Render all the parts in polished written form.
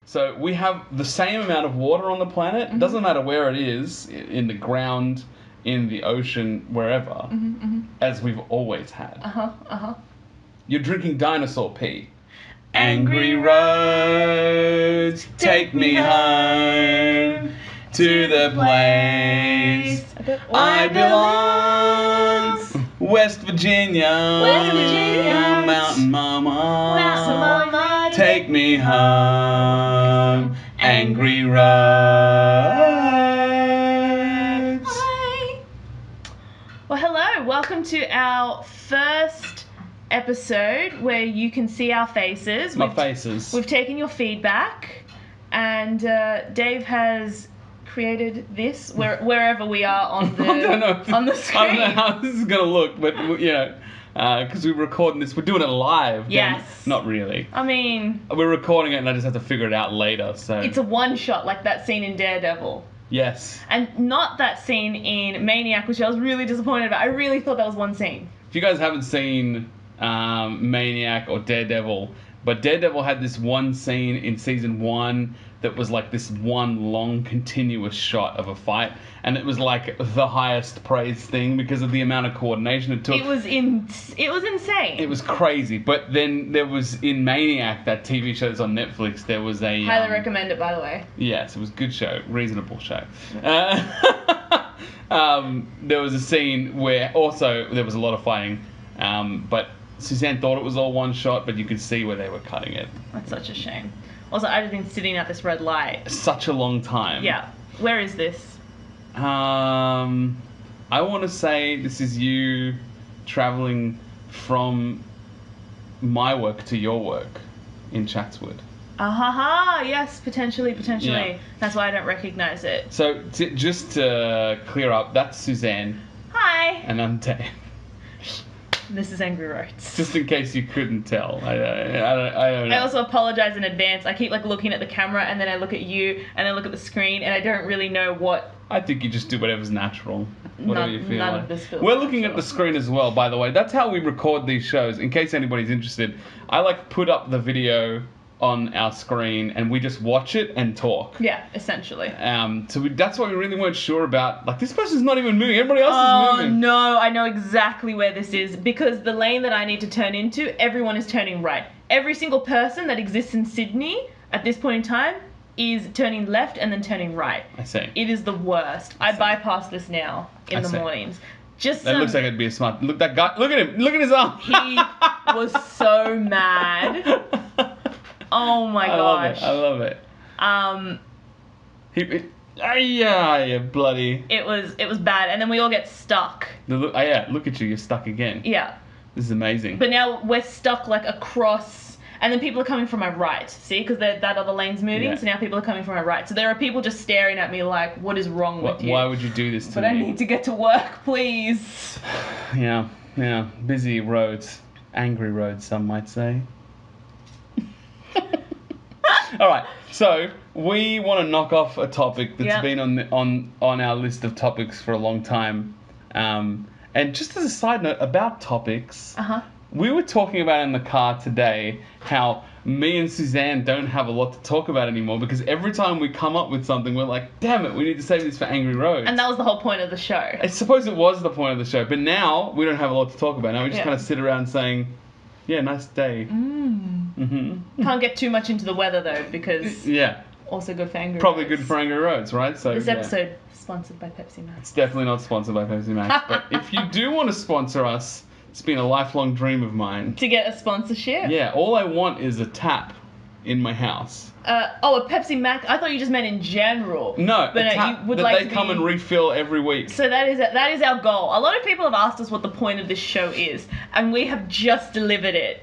So we have the same amount of water on the planet. Mm-hmm. Doesn't matter where it is, in the ground, in the ocean, wherever, as we've always had. You're drinking dinosaur pee. Angry roads, take me home to the place I belong. West Virginia, Mountain Mama, take me home. Angry roads. Well, hello. Welcome to our first episode where you can see our faces. We've taken your feedback, and Dave has created this wherever we are on the on the screen. I don't know how this is gonna look, but because we're recording this, we're doing it live. Yes. Not really. I mean, we're recording it, and I just have to figure it out later. So it's a one shot, like that scene in Daredevil. Yes. And not that scene in Maniac, which I was really disappointed about. I really thought that was one scene. If you guys haven't seen Maniac or Daredevil, but Daredevil had this one scene in season 1 that was like this one long continuous shot of a fight, and it was like the highest praise thing because of the amount of coordination it took. It was insane. It was crazy. But then there was in Maniac, that TV show that's on Netflix, there was a highly recommend it, by the way. Yes, it was a good show, reasonable show. There was a scene where also there was a lot of fighting, but Sussan thought it was all one shot, but you could see where they were cutting it. That's such a shame. Also, I've been sitting at this red light Such a long time. Yeah. Where is this? I want to say this is you traveling from my work to your work in Chatswood. Yes, potentially. Yeah. That's why I don't recognize it. So just to clear up, that's Sussan. Hi. And I'm Dave. This is Angry Roads. Just in case you couldn't tell. I don't know. I also apologize in advance. I keep looking at the camera, and then I look at you, and I look at the screen, and I don't really know what. I think you just do whatever's natural. Whatever you feel none like. of this feels We're looking natural. at the screen as well, by the way. That's how we record these shows. In case anybody's interested, I put up the video on our screen, and we just watch it and talk. Yeah, essentially. That's what we really weren't sure about. Like, this person's not even moving. Everybody else is moving. Oh, no. I know exactly where this is. Because the lane that I need to turn into, everyone is turning right. Every single person that exists in Sydney at this point in time is turning left and then turning right. I see. It is the worst. I bypass this now in the mornings. That looks like it'd be a smart... Look, that guy... Look at him. Look at his arm. He was so mad. Oh my gosh. I love it. Yeah, bloody. It was bad, and then we all get stuck. Look at you, you're stuck again. Yeah. This is amazing. But now we're stuck across, and then people are coming from my right. See, because that other lane's moving, Yeah. so now people are coming from my right. So there are people just staring at me like, what is wrong with you? Why would you do this to me? But I need to get to work, please. Yeah. Busy roads. Angry roads, some might say. All right, so we want to knock off a topic that's been on our list of topics for a long time. And just as a side note about topics, we were talking about in the car today how me and Sussan don't have a lot to talk about anymore because every time we come up with something, we're like, damn it, we need to save this for Angry Roads. And that was the whole point of the show. I suppose it was the point of the show, but now we don't have a lot to talk about. Now we just kind of sit around saying, yeah, nice day. Can't get too much into the weather though, because also good for Angry Probably Roads. good for Angry Roads, right? So this episode sponsored by Pepsi Max. It's definitely not sponsored by Pepsi Max, but if you do want to sponsor us, it's been a lifelong dream of mine. To get a sponsorship? Yeah, all I want is a tap in my house. A Pepsi Max? I thought you just meant in general. No, but a tap you would that like they to come and refill every week. So that is our goal. A lot of people have asked us what the point of this show is, and we have just delivered it.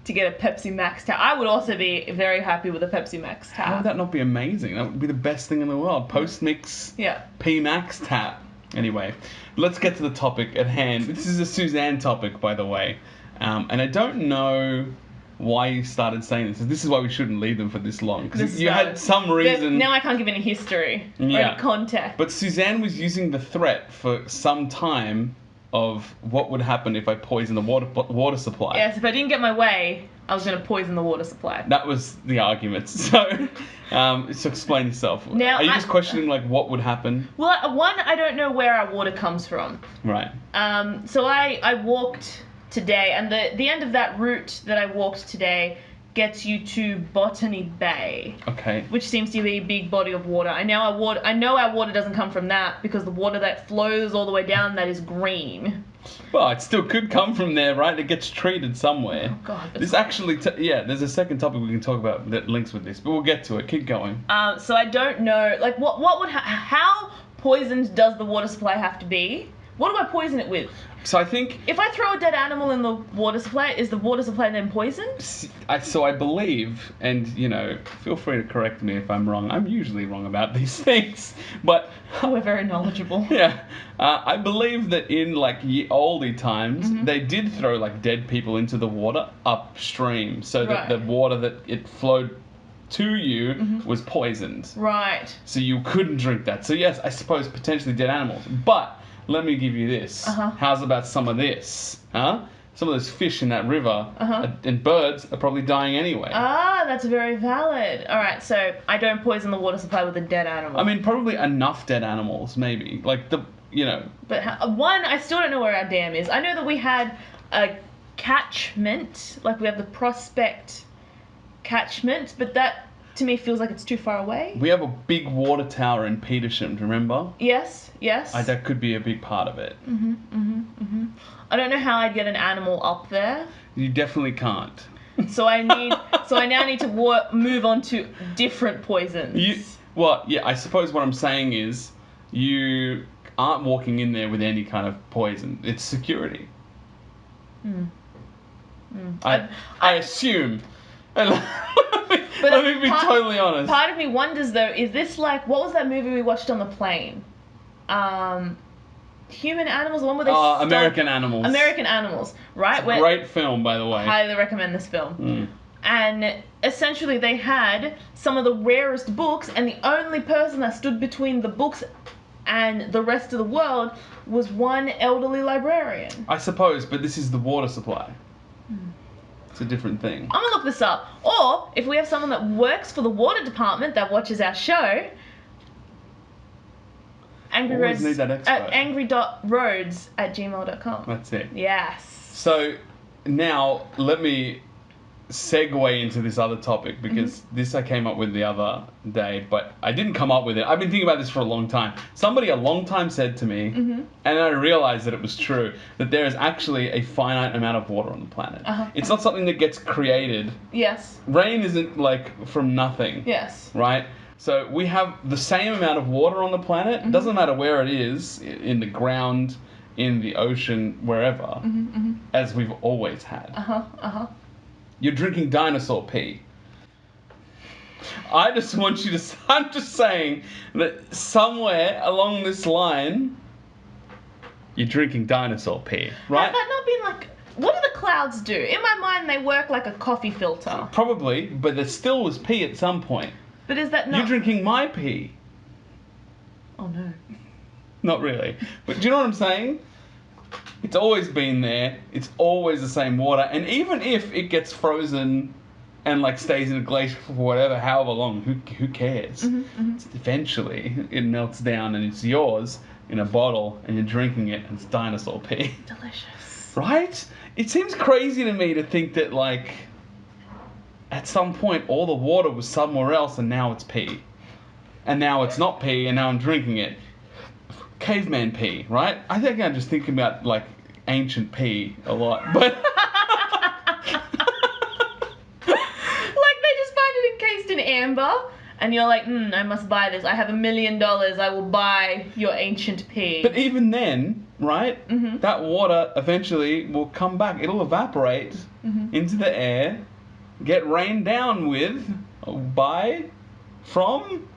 To get a Pepsi Max tap. I would also be very happy with a Pepsi Max tap. How would that not be amazing? That would be the best thing in the world. Post-mix P Max tap. Anyway, let's get to the topic at hand. This is a Sussan topic, by the way. And I don't know why you started saying this. This is why we shouldn't leave them for this long. Because you had some reason... Now I can't give any history or any context. But Sussan was using the threat for some time of what would happen if I poisoned the water supply. Yes, if I didn't get my way, I was going to poison the water supply. That was the argument. So, so explain yourself. Now, are you just questioning like what would happen? Well, one, I don't know where our water comes from. Right. So I walked today, and the end of that route that I walked today gets you to Botany Bay. Okay. Which seems to be a big body of water. I know our water doesn't come from that, because the water that flows all the way down that is green. Well, it still could come from there, right? It gets treated somewhere. Oh God. This actually, there's a second topic we can talk about that links with this, but we'll get to it. Keep going. So I don't know, like how poisoned does the water supply have to be? What do I poison it with? So I think... If I throw a dead animal in the water supply, is the water supply then poisoned? So I believe, and, feel free to correct me if I'm wrong. I'm usually wrong about these things. But... We're very knowledgeable. Yeah. I believe that in, oldie times, they did throw, dead people into the water upstream. So that the water that it flowed to you was poisoned. Right. So you couldn't drink that. So, yes, I suppose potentially dead animals. But... let me give you this. How's about some of this? Some of those fish in that river and birds are probably dying anyway. Ah, that's very valid. All right, so I don't poison the water supply with a dead animal. I mean, probably enough dead animals, maybe. But I still don't know where our dam is. I know that we had a catchment, we have the Prospect catchment, but that to me feels like it's too far away. We have a big water tower in Petersham, remember? Yes. That could be a big part of it. I don't know how I'd get an animal up there. You definitely can't. So I now need to move on to different poisons. I suppose what I'm saying is you aren't walking in there with any kind of poison. It's security. I assume. Let me be totally honest. Part of me wonders though, is this what was that movie we watched on the plane? Human Animals, the one where they American Animals. American Animals, right? It's a great film, by the way. Highly recommend this film. And essentially they had some of the rarest books, and the only person that stood between the books and the rest of the world was one elderly librarian. I suppose, but this is the water supply. It's a different thing. I'm gonna look this up. Or, if we have someone that works for the water department that watches our show, angry.roads@gmail.com. That's it. Yes. So, now, let me segue into this other topic, because this I came up with the other day, but I didn't come up with it. I've been thinking about this for a long time. Somebody a long time said to me, and I realized that it was true, that there is actually a finite amount of water on the planet. It's not something that gets created. Yes. Rain isn't from nothing. Yes. Right? So we have the same amount of water on the planet. It doesn't matter where it is, in the ground, in the ocean, wherever, as we've always had. You're drinking dinosaur pee. I'm just saying that somewhere along this line, you're drinking dinosaur pee, right? Has that not been what do the clouds do? In my mind, they work like a coffee filter. Probably, but there still was pee at some point. But is that not... You're drinking my pee. Oh, no. Not really. But do you know what I'm saying? It's always been there. It's always the same water. And even if it gets frozen and stays in a glacier for however long, who cares? Eventually, it melts down and it's yours in a bottle, and you're drinking it, and it's dinosaur pee. Delicious. Right? It seems crazy to me to think that, at some point, all the water was somewhere else, and now it's pee. And now it's not pee, and now I'm drinking it. Caveman pee, right? I think I'm just thinking about, ancient pee a lot, but... they just find it encased in amber, and you're like, I must buy this. I have $1 million. I will buy your ancient pee. But even then, right, that water eventually will come back. It'll evaporate into the air, get rained down with,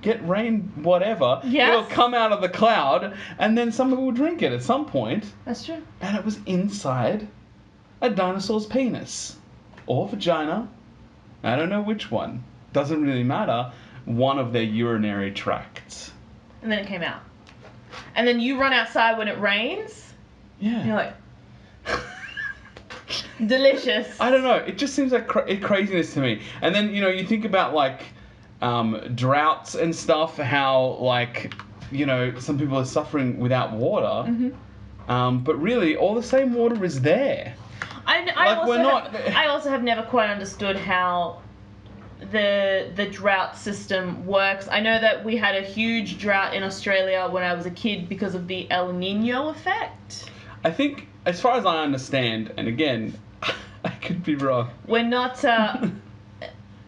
get rain, whatever. Yes. It'll come out of the cloud, and then somebody will drink it at some point. That's true. And it was inside a dinosaur's penis. Or vagina. I don't know which one. Doesn't really matter. One of their urinary tracts. And then it came out. And then you run outside when it rains, Yeah. You're like, delicious. I don't know. It just seems like craziness to me. And then, you know, you think about, like, droughts and stuff, how, like, you know, some people are suffering without water. Mm-hmm. But really, all the same water is there. I also have never quite understood how the drought system works. I know that we had a huge drought in Australia when I was a kid because of the El Nino effect. I think, as far as I understand, and again, I could be wrong. We're not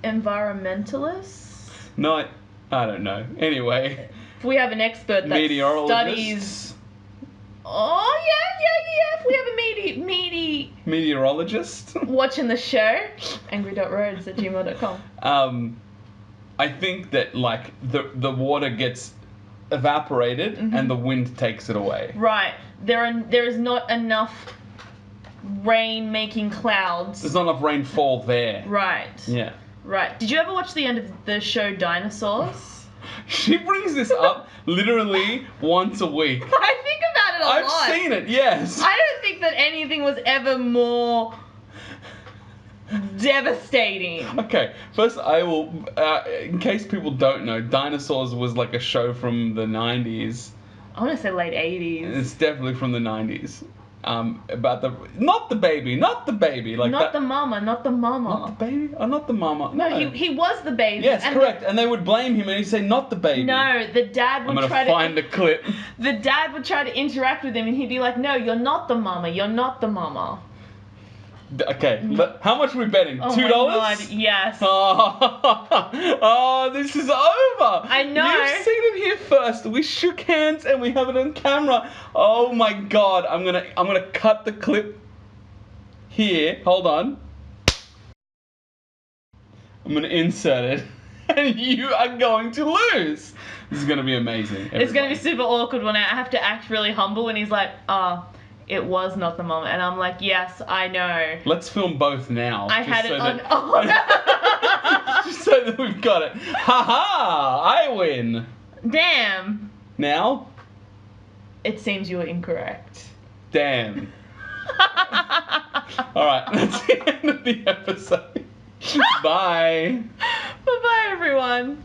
environmentalists? No, I don't know. Anyway. If we have an expert that studies... Oh, yeah. If we have a meteorologist watching the show, angry.roads at gmail.com. I think that, like, the water gets evaporated and the wind takes it away. Right. There is not enough rain making clouds. There's not enough rainfall there. Right. Yeah. Right. Did you ever watch the end of the show Dinosaurs? She brings this up literally once a week. I think about it a lot. I've seen it, yes. I don't think that anything was ever more devastating. Okay, first I will, in case people don't know, Dinosaurs was like a show from the 90s. I want to say late 80s. It's definitely from the 90s. About not the baby, like not the mama. Not the baby? Oh, not the mama. No, he was the baby. Yes, correct. And they would blame him and he'd say, not the baby. No, the dad would try to... find a clip. The dad would try to interact with him and he'd be like, no, you're not the mama. You're not the mama. Okay, but how much are we betting? $2? My God, yes. Oh, this is over. I know. You've seen it here first. We shook hands and we have it on camera. Oh my God, I'm gonna cut the clip here. Hold on. I'm gonna insert it, and you are going to lose. This is gonna be amazing. Everybody. It's gonna be super awkward when I have to act really humble when he's like, it was not the moment. And I'm like, yes, I know. Let's film both now. I had it on... Just so that we've got it. Ha-ha! I win. Damn. Now? It seems you were incorrect. Damn. Alright, that's the end of the episode. Bye. Bye-bye, everyone.